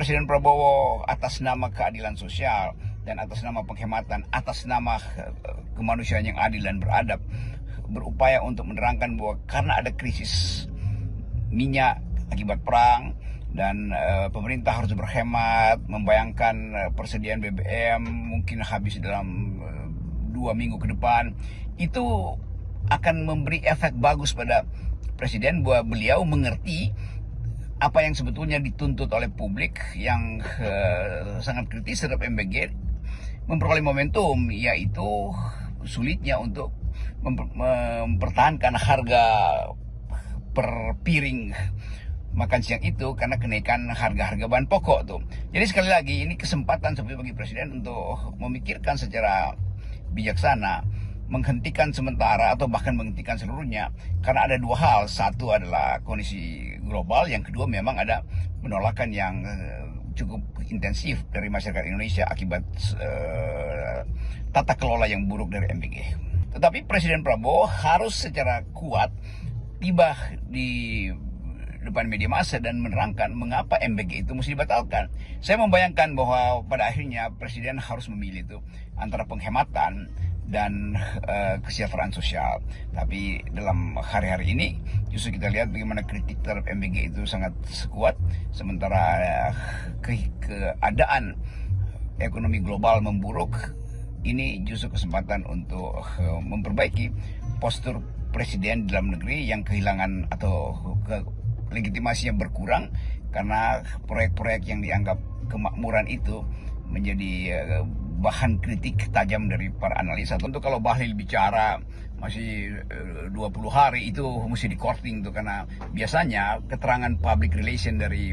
Presiden Prabowo atas nama keadilan sosial dan atas nama penghematan, atas nama kemanusiaan yang adil dan beradab, berupaya untuk menerangkan bahwa karena ada krisis minyak akibat perang dan pemerintah harus berhemat, membayangkan persediaan BBM mungkin habis dalam 2 minggu ke depan, itu akan memberi efek bagus pada Presiden bahwa beliau mengerti apa yang sebetulnya dituntut oleh publik yang sangat kritis terhadap MBG memperoleh momentum, yaitu sulitnya untuk mempertahankan harga per piring makan siang itu karena kenaikan harga-harga bahan pokok tuh. Jadi sekali lagi ini kesempatan bagi Presiden untuk memikirkan secara bijaksana, menghentikan sementara atau bahkan menghentikan seluruhnya karena ada dua hal. Satu adalah kondisi global, yang kedua memang ada penolakan yang cukup intensif dari masyarakat Indonesia akibat tata kelola yang buruk dari MBG. Tetapi Presiden Prabowo harus secara kuat tiba di depan media massa dan menerangkan mengapa MBG itu mesti dibatalkan. Saya membayangkan bahwa pada akhirnya Presiden harus memilih itu antara penghematan dan kesejahteraan sosial. Tapi dalam hari-hari ini justru kita lihat bagaimana kritik terhadap MBG itu sangat kuat, sementara keadaan ekonomi global memburuk. Ini justru kesempatan untuk memperbaiki postur Presiden di dalam negeri yang kehilangan atau legitimasinya berkurang karena proyek-proyek yang dianggap kemakmuran itu menjadi bahan kritik tajam dari para analis. Tentu kalau Bahlil bicara masih 20 hari itu mesti di-courting tuh, karena biasanya keterangan public relation dari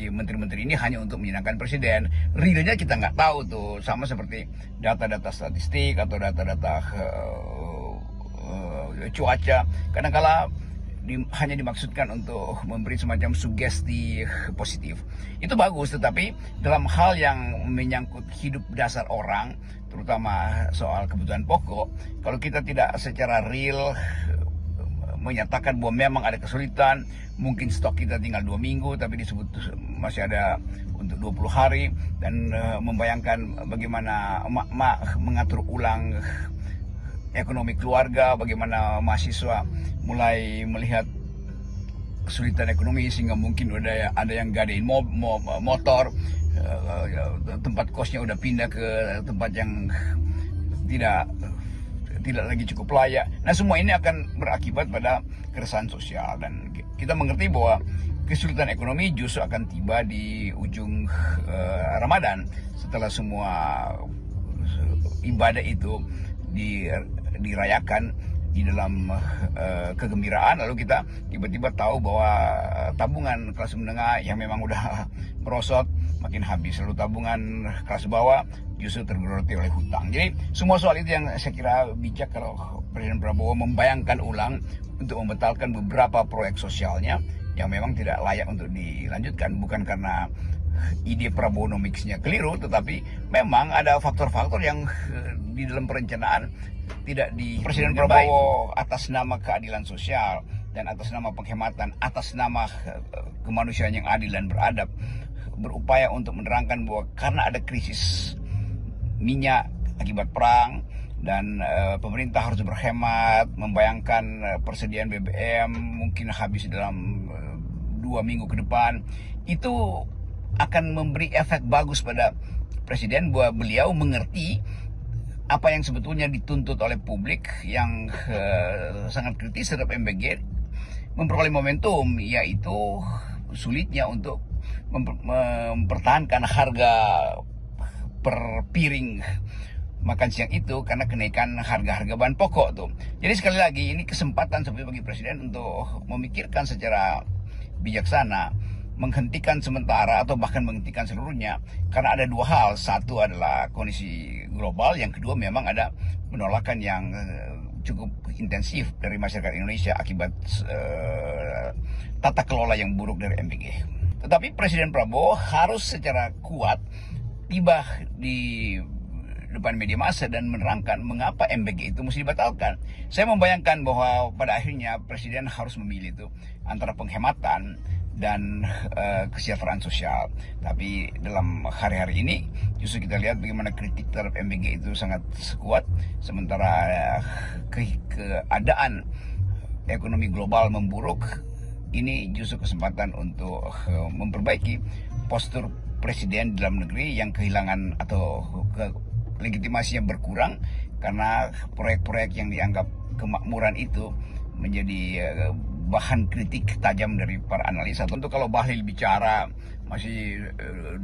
menteri-menteri ini hanya untuk menyenangkan Presiden. Realnya kita nggak tahu tuh, sama seperti data-data statistik atau data-data cuaca. Kadang-kala hanya dimaksudkan untuk memberi semacam sugesti positif. Itu bagus, tetapi dalam hal yang menyangkut hidup dasar orang, terutama soal kebutuhan pokok, kalau kita tidak secara real menyatakan bahwa memang ada kesulitan, mungkin stok kita tinggal 2 minggu tapi disebut masih ada untuk 20 hari, dan membayangkan bagaimana emak-emak mengatur ulang ekonomi keluarga, bagaimana mahasiswa mulai melihat kesulitan ekonomi sehingga mungkin ada yang gadein motor, tempat kosnya udah pindah ke tempat yang tidak lagi cukup layak. Nah, semua ini akan berakibat pada keresahan sosial, dan kita mengerti bahwa kesulitan ekonomi justru akan tiba di ujung Ramadan setelah semua ibadah itu dirayakan di dalam kegembiraan, lalu kita tiba-tiba tahu bahwa tabungan kelas menengah yang memang udah merosot makin habis, lalu tabungan kelas bawah justru tergeroti oleh hutang. Jadi semua soal itu yang saya kira bijak kalau Presiden Prabowo membayangkan ulang untuk membatalkan beberapa proyek sosialnya yang memang tidak layak untuk dilanjutkan, bukan karena ide Prabowonomicsnya keliru, tetapi memang ada faktor-faktor yang di dalam perencanaan tidak di Presiden Prabowo atas nama keadilan sosial dan atas nama penghematan, atas nama kemanusiaan yang adil dan beradab, berupaya untuk menerangkan bahwa karena ada krisis minyak akibat perang dan pemerintah harus berhemat, membayangkan persediaan BBM mungkin habis dalam 2 minggu ke depan, itu akan memberi efek bagus pada Presiden bahwa beliau mengerti apa yang sebetulnya dituntut oleh publik yang sangat kritis terhadap MBG memperoleh momentum, yaitu sulitnya untuk mempertahankan harga per piring makan siang itu karena kenaikan harga-harga bahan pokok tuh. Jadi sekali lagi ini kesempatan bagi Presiden untuk memikirkan secara bijaksana, menghentikan sementara atau bahkan menghentikan seluruhnya karena ada dua hal. Satu adalah kondisi global, yang kedua memang ada penolakan yang cukup intensif dari masyarakat Indonesia akibat tata kelola yang buruk dari MBG. Tetapi Presiden Prabowo harus secara kuat tiba di depan media massa dan menerangkan mengapa MBG itu mesti dibatalkan. Saya membayangkan bahwa pada akhirnya Presiden harus memilih itu antara penghematan dan kesejahteraan sosial. Tapi dalam hari-hari ini justru kita lihat bagaimana kritik terhadap MBG itu sangat kuat, sementara keadaan ekonomi global memburuk. Ini justru kesempatan untuk memperbaiki postur Presiden di dalam negeri yang kehilangan atau legitimasinya berkurang karena proyek-proyek yang dianggap kemakmuran itu menjadi bahan kritik tajam dari para analisa. Tentu kalau Bahlil bicara masih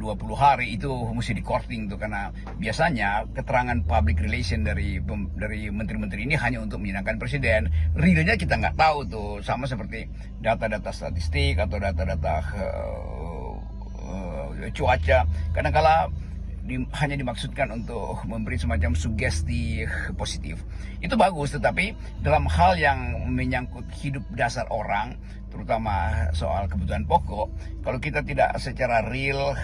20 hari itu mesti di-courting tuh, karena biasanya keterangan public relation dari menteri-menteri ini hanya untuk menyenangkan presiden. Realnya kita nggak tahu tuh, sama seperti data-data statistik atau data-data cuaca. Kadang-kala hanya dimaksudkan untuk memberi semacam sugesti positif. Itu bagus, tetapi dalam hal yang menyangkut hidup dasar orang, terutama soal kebutuhan pokok, kalau kita tidak secara real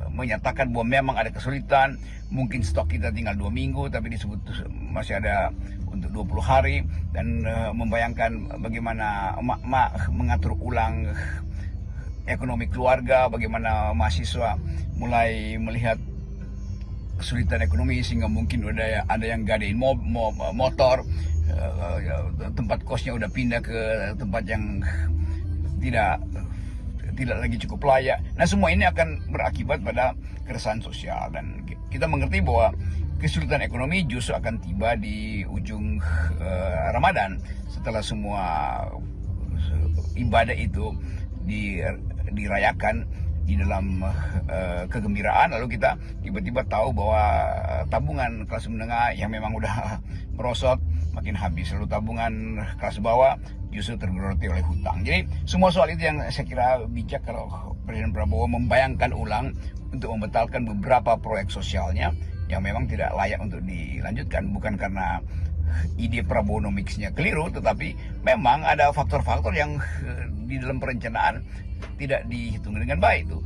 menyatakan bahwa memang ada kesulitan, mungkin stok kita tinggal 2 minggu tapi disebut masih ada untuk 20 hari, dan membayangkan bagaimana emak-emak mengatur ulang ekonomi keluarga, bagaimana mahasiswa mulai melihat kesulitan ekonomi sehingga mungkin ada yang gadain motor, tempat kosnya udah pindah ke tempat yang tidak lagi cukup layak. Nah, semua ini akan berakibat pada keresahan sosial, dan kita mengerti bahwa kesulitan ekonomi justru akan tiba di ujung Ramadan, setelah semua ibadah itu dirayakan di dalam kegembiraan, lalu kita tiba-tiba tahu bahwa tabungan kelas menengah yang memang udah merosot makin habis, lalu tabungan kelas bawah justru tergeroti oleh hutang. Jadi semua soal itu yang saya kira bijak kalau Presiden Prabowo membayangkan ulang untuk membatalkan beberapa proyek sosialnya yang memang tidak layak untuk dilanjutkan, bukan karena ide Prabowo-nomicsnya keliru, tetapi memang ada faktor-faktor yang di dalam perencanaan tidak dihitung dengan baik itu.